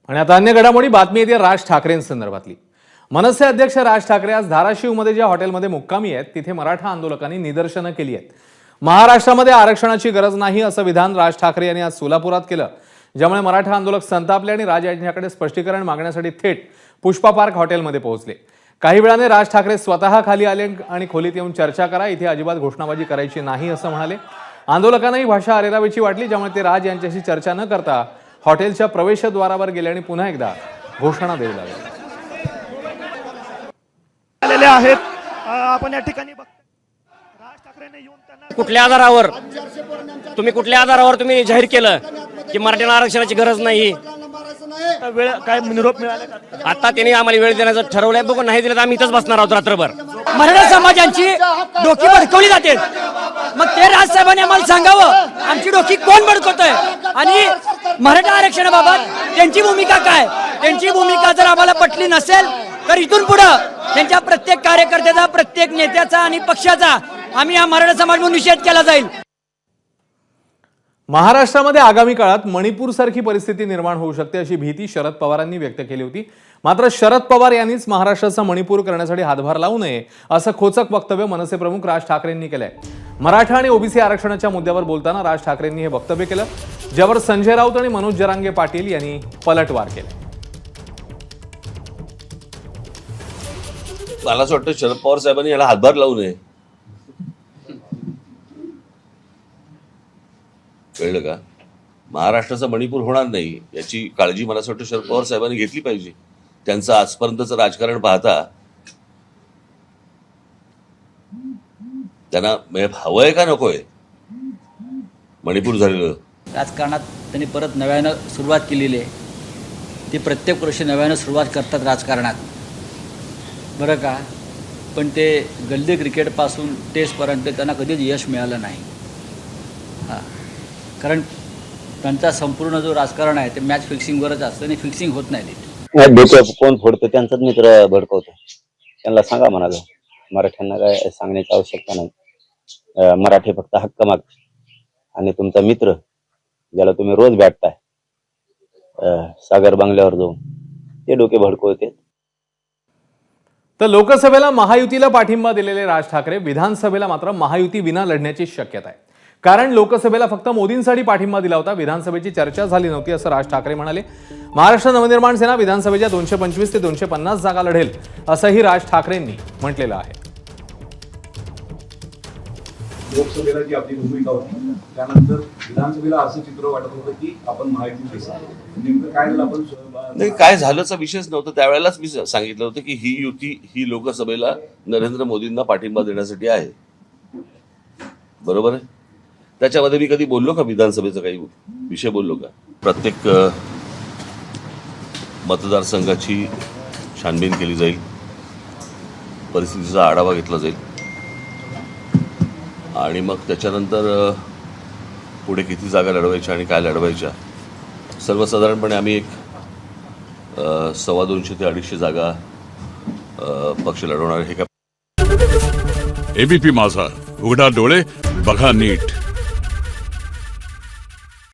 आणि आता अन्य घडामोडी बातमी येते राज ठाकरेंसंदर्भातली। मनसे अध्यक्ष राज ठाकरे आज धाराशिवमध्ये ज्या हॉटेलमध्ये मुक्कामी आहेत तिथे मराठा आंदोलकांनी निदर्शनं केली आहेत। महाराष्ट्रामध्ये आरक्षणाची गरज नाही असं विधान राज ठाकरे यांनी आज सोलापुरात केलं, ज्यामुळे मराठा आंदोलक संतापले आणि राज यांच्याकडे स्पष्टीकरण मागण्यासाठी थेट पुष्पा पार्क हॉटेलमध्ये पोहोचले। काही वेळाने राज ठाकरे स्वतः खाली आले आणि खोलीत येऊन चर्चा करा, इथे अजिबात घोषणाबाजी करायची नाही असं म्हणाले। आंदोलकांना ही भाषा अरेरावीची वाटली, ज्यामुळे ते राज यांच्याशी चर्चा न करता हॉटेलच्या प्रवेशद्वारावर गेले आणि पुन्हा एकदा घोषणा देऊ लागले। आपण या ठिकाणी राज ठाकरेंनी येऊन त्यांना कुठल्या आधारावर तुम्ही जाहीर केलं की मराठ्यांना आरक्षणाची गरज नाही? वेळ काय निरोप मिळाला का? आता त्यांनी आम्हाला वेळ देण्याचं ठरवलंय, बघू नाही दिलं तर आम्ही इथंच बसणार आहोत रात्रभर। मराठा समाजांची डोकी भडकवली जाते, मग ते राजसाहेबांनी आम्हाला सांगावं आमची डोकी कोण भडकवतोय आणि मराठा आरक्षणाबाबत त्यांची भूमिका काय। त्यांची भूमिका जर आम्हाला पटली नसेल तर इथून पुढे त्यांच्या प्रत्येक कार्यकर्त्याचा, प्रत्येक नेत्याचा आणि पक्षाचा आम्ही हा मराठा समाज म्हणून निषेध केला जाईल। महाराष्ट्रामध्ये आगामी काळात मणिपूरसारखी परिस्थिती निर्माण होऊ शकते अशी भीती शरद पवारांनी व्यक्त केली होती। मात्र शरद पवार यांनीच महाराष्ट्राचा मणिपूर करण्यासाठी हातभार लावू नये असं खोचक वक्तव्य मनसे प्रमुख राज ठाकरेंनी केलंय। मराठा आणि ओबीसी आरक्षणाच्या मुद्द्यावर बोलताना राज ठाकरेंनी हे वक्तव्य केलं, ज्यावर संजय राऊत आणि मनोज जरांगे पाटील यांनी पलटवार केले। मला असं वाटतं शरद पवार साहेबांनी याला हातभार लावू नये, कळलं का? महाराष्ट्राचा मणिपूर होणार नाही याची काळजी मला असं वाटतं शरद पवार साहेबांनी घेतली पाहिजे। त्यांचं आजपर्यंतचं राजकारण पाहता त्यांना हवंय का नकोय मणिपूर झालेलं? राजकारणात त्यांनी परत नव्यानं सुरुवात केलेली आहे। ती प्रत्येक वर्षी नव्यानं सुरुवात करतात राजकारणात, बरं का? पण ते गल्ली क्रिकेटपासून टेस्टपर्यंत त्यांना कधीच यश मिळालं नाही। हां, कारण त्यांचा संपूर्ण जो राजकारण आहे ते मॅच फिक्सिंगवरच असतं आणि फिक्सिंग होत नाही। डोकं कोण फोडतं त्यांचाच मित्र भडकवतो। त्यांना सांगा म्हणालं, मराठ्यांना काय सांगण्याची आवश्यकता नाही। मराठी फक्त हक्क मागते आणि तुमचा मित्र ज्याला तुम्ही रोज भेटताय सागर बंगल्यावर जाऊन ते डोके भडकवते। तर लोकसभेला महायुतीला पाठिंबा दिलेले राज ठाकरे विधानसभेला मात्र महायुती विना लढण्याची शक्यता आहे, कारण लोकसभेला फक्त मोदींसाठी पाठिंबा दिला होता, विधानसभेची चर्चा झाली नव्हती असं राज ठाकरे म्हणाले। महाराष्ट्र नवनिर्माण सेना विधानसभेच्या 225 ते 250 जागा लढेल असंही राज ठाकरेंनी म्हटलेलं आहे। लोकसभेला जी आपली भूमिका होती त्यानंतर विधानसभेला असं चित्र वाटत होतं की आपण माहिती नेमकं काय झालं, आपण नाही काय झाल्याचा विषयच नव्हता। त्यावेळेलाच मी सांगितलं होतं की ही युती ही लोकसभेला नरेंद्र मोदींना पाठिंबा देण्यासाठी आहे, बरोबर आहे? त्याच्यामध्ये मी कधी बोललो का विधानसभेचा काही विषय बोललो का? प्रत्येक मतदारसंघाची छानबीन केली जाईल, परिस्थितीचा आढावा घेतला जाईल आणि मग त्याच्यानंतर पुढे किती जागा लढवायच्या आणि काय लढवायच्या, सर्वसाधारणपणे आम्ही एक 250 ते 250 जागा पक्ष लढवणार हे का? एबीपी माझा, उघडा डोळे बघा नीट।